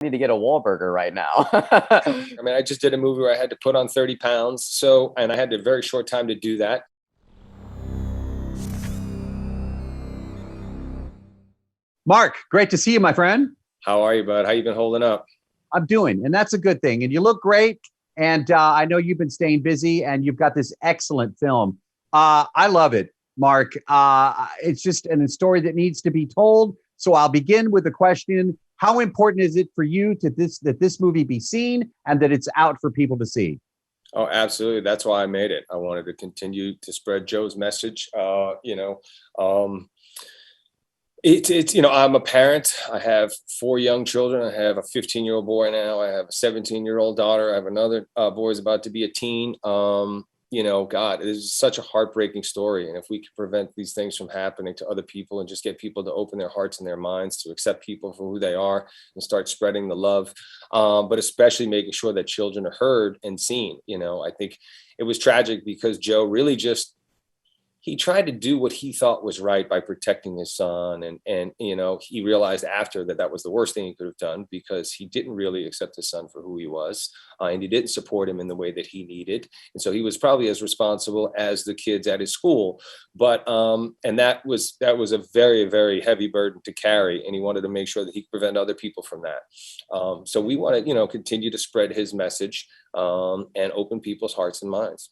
need to get a Wahlburger right now. I mean, I just did a movie where I had to put on 30 pounds. So, and I had a very short time to do that. Mark, great to see you, my friend. How are you, bud? How you been holding up? I'm doing, and that's a good thing. And you look great. And I know you've been staying busy, and you've got this excellent film. I love it, Mark. It's just a story that needs to be told. So I'll begin with the question: how important is it for you that this movie be seen and that it's out for people to see? Oh, absolutely. That's why I made it. I wanted to continue to spread Joe's message. It's I'm a parent. I have 4 young children. I have a 15-year-old boy now. I have a 17-year-old daughter. I have another boy who's about to be a teen. God, it is such a heartbreaking story. And if we could prevent these things from happening to other people and just get people to open their hearts and their minds to accept people for who they are and start spreading the love, but especially making sure that children are heard and seen. I think it was tragic because Joe really he tried to do what he thought was right by protecting his son. And he realized after that was the worst thing he could have done, because he didn't really accept his son for who he was. And he didn't support him in the way that he needed. And so he was probably as responsible as the kids at his school. But, and that was a very, very heavy burden to carry. And he wanted to make sure that he could prevent other people from that. So we want to, continue to spread his message and open people's hearts and minds.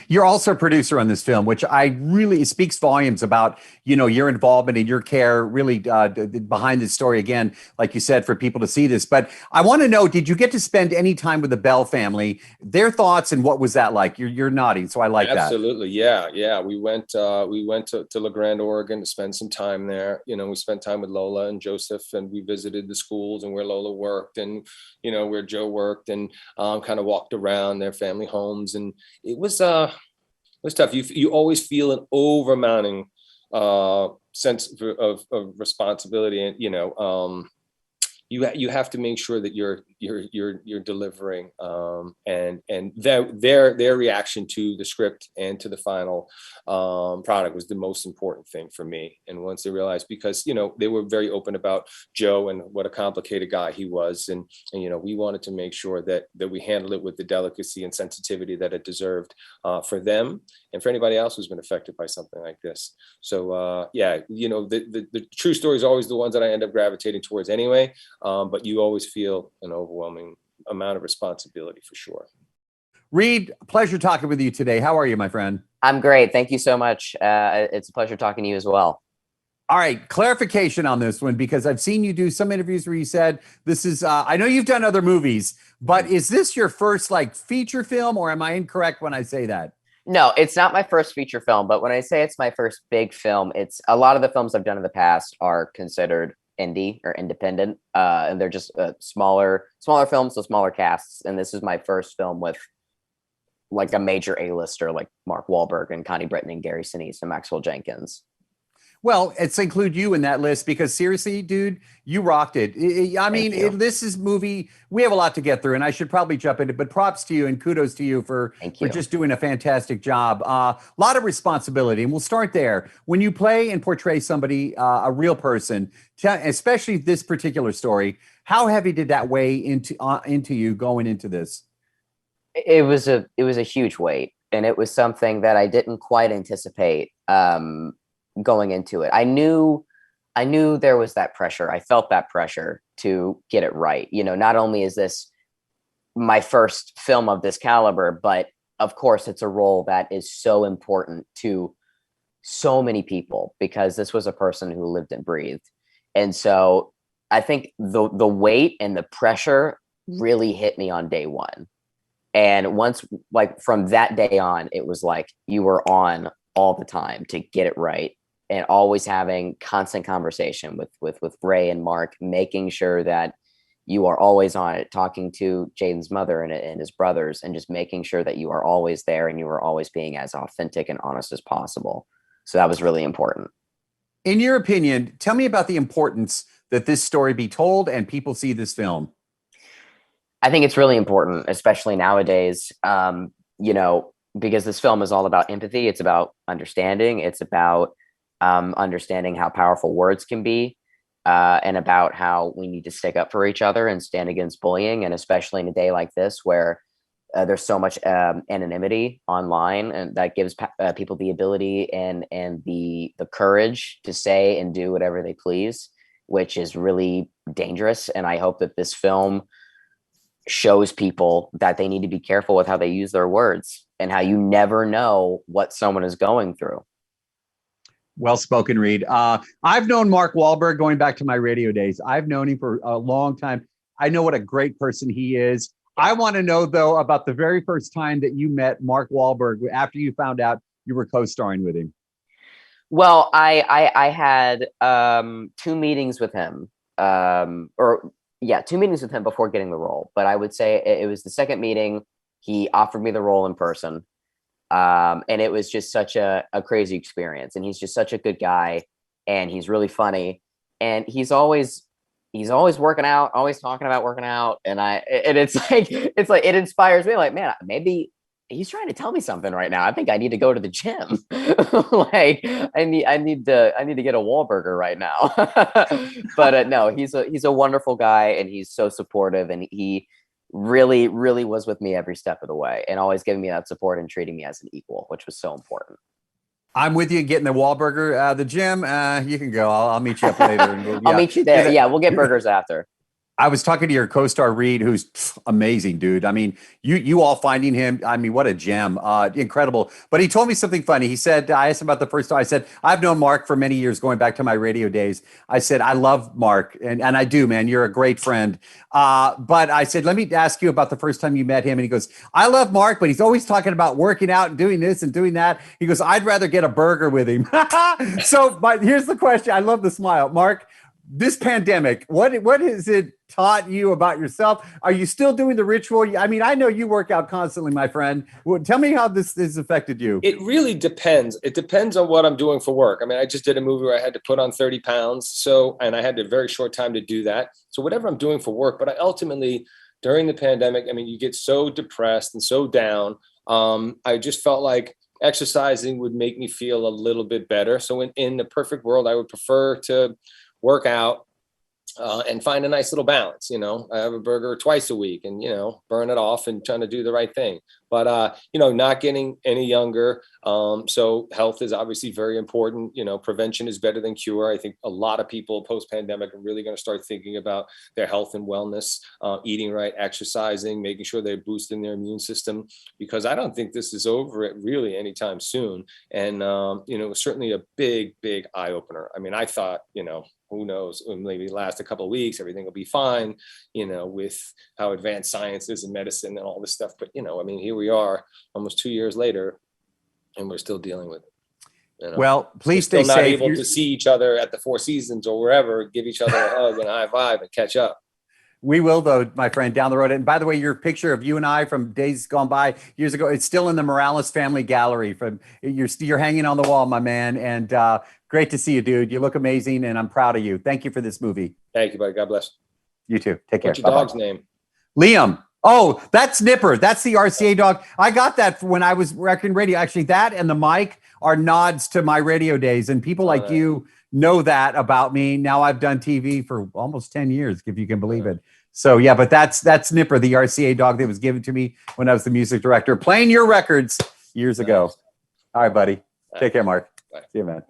You're also a producer on this film, which it speaks volumes about, your involvement and your care really behind this story. Again, like you said, for people to see this. But I want to know, did you get to spend any time with the Bell family, their thoughts, and what was that like? You're nodding, so I like that. Absolutely. Yeah. We went to La Grande, Oregon to spend some time there. We spent time with Lola and Joseph, and we visited the schools and where Lola worked and, where Joe worked, and kind of walked around their family homes. And it was tough. You always feel an overmounting sense of responsibility, and you have to make sure that you're delivering, and their reaction to the script and to the final product was the most important thing for me. And once they realized, because they were very open about Joe and what a complicated guy he was, and we wanted to make sure that we handled it with the delicacy and sensitivity that it deserved, for them and for anybody else who's been affected by something like this. So the true story is always the ones that I end up gravitating towards anyway. But you always feel an overwhelming amount of responsibility, for sure. Reid, pleasure talking with you today. How are you, my friend? I'm great. Thank you so much. It's a pleasure talking to you as well. All right, clarification on this one, because I've seen you do some interviews where you said this is, I know you've done other movies, but is this your first feature film, or am I incorrect when I say that? No, it's not my first feature film, but when I say it's my first big film, it's a lot of the films I've done in the past are considered indie or independent, and they're just smaller films, so smaller casts. And this is my first film with a major A-lister like Mark Wahlberg and Connie Britton and Gary Sinise and Maxwell Jenkins. Well, it's include you in that list, because seriously, dude, you rocked it. This is movie. We have a lot to get through, and I should probably jump into it, but props to you and kudos to you for just doing a fantastic job. A lot of responsibility, and we'll start there. When you play and portray somebody, a real person, especially this particular story, how heavy did that weigh into you going into this? It was a huge weight, and it was something that I didn't quite anticipate. Going into it, I knew there was that pressure. I felt that pressure to get it right. Not only is this my first film of this caliber, but of course it's a role that is so important to so many people, because this was a person who lived and breathed. And so I think the weight and the pressure really hit me on day one. And once, from that day on, it was you were on all the time to get it right. And always having constant conversation with Ray and Mark, making sure that you are always on it, talking to Jadin's mother and his brothers, and just making sure that you are always there and you are always being as authentic and honest as possible. So that was really important. In your opinion, tell me about the importance that this story be told and people see this film. I think it's really important, especially nowadays, because this film is all about empathy. It's about understanding. It's about understanding how powerful words can be. and about how we need to stick up for each other and stand against bullying, and especially in a day like this where there's so much anonymity online, and that gives people the ability and the courage to say and do whatever they please, which is really dangerous. And I hope that this film shows people that they need to be careful with how they use their words, and how you never know what someone is going through. Well spoken, Reid. I've known Mark Wahlberg going back to my radio days. I've known him for a long time. I know what a great person he is. I want to know, though, about the very first time that you met Mark Wahlberg after you found out you were co-starring with him. Well, I had 2 meetings with him, 2 meetings with him before getting the role. But I would say it was the second meeting. He offered me the role in person. And it was just such a crazy experience. And he's just such a good guy, and he's really funny, and he's always working out, always talking about working out. And it's like it inspires me, like, man, maybe he's trying to tell me something right now. I think I need to go to the gym. Like I need to get a Wahlburger right now. But no, he's a wonderful guy, and he's so supportive, and he really was with me every step of the way, and always giving me that support and treating me as an equal, which was so important. I'm with you getting the Wahlburger, the gym. You can go. I'll meet you up later. And I'll meet you there. Yeah, we'll get burgers after. I was talking to your co-star Reid, who's amazing, dude. I mean, you all finding him. I mean, what a gem, incredible. But he told me something funny. He said, I asked him about the first time. I said, I've known Mark for many years, going back to my radio days. I said, I love Mark, and I do, man. You're a great friend. But I said, let me ask you about the first time you met him. And he goes, I love Mark, but he's always talking about working out and doing this and doing that. He goes, I'd rather get a burger with him. So, but here's the question. I love the smile, Mark. This pandemic, what has it taught you about yourself? Are you still doing the ritual? I mean, I know you work out constantly, my friend. Well, tell me how this has affected you. It really depends. It depends on what I'm doing for work. I mean, I just did a movie where I had to put on 30 pounds. And I had a very short time to do that. So whatever I'm doing for work, but I ultimately, during the pandemic, I mean, you get so depressed and so down. I just felt like exercising would make me feel a little bit better. So in the perfect world, I would prefer to work out and find a nice little balance. You know, I have a burger twice a week and, you know, burn it off and trying to do the right thing. But, you know, not getting any younger. So health is obviously very important. You know, prevention is better than cure. I think a lot of people post-pandemic are really going to start thinking about their health and wellness, eating right, exercising, making sure they're boosting their immune system, because I don't think this is over it really anytime soon. And, you know, it was certainly a big eye opener. I mean, I thought, you know, who knows, maybe last a couple of weeks, everything will be fine, you know, with how advanced science is in medicine and all this stuff. But, you know, I mean, here we are almost 2 years later, and we're still dealing with it. You know? Well, please stay still safe. Not able to see each other at the Four Seasons or wherever, give each other a hug and a high five and catch up. We will, though, my friend, down the road. And by the way, your picture of you and I from days gone by, years ago, it's still in the Morales family gallery. You're hanging on the wall, my man. And great to see you, dude. You look amazing, and I'm proud of you. Thank you for this movie. Thank you, buddy. God bless. You too. Take care. What's your dog's name? Liam. Oh, that's Nipper. That's the RCA dog. I got that when I was working radio. Actually, that and the mic are nods to my radio days. And people like you know that about me. Now I've done TV for almost 10 years, if you can believe it. So yeah, but that's Nipper, the RCA dog that was given to me when I was the music director, playing your records years ago. All right, buddy. Take care, Mark. Bye. See you, man.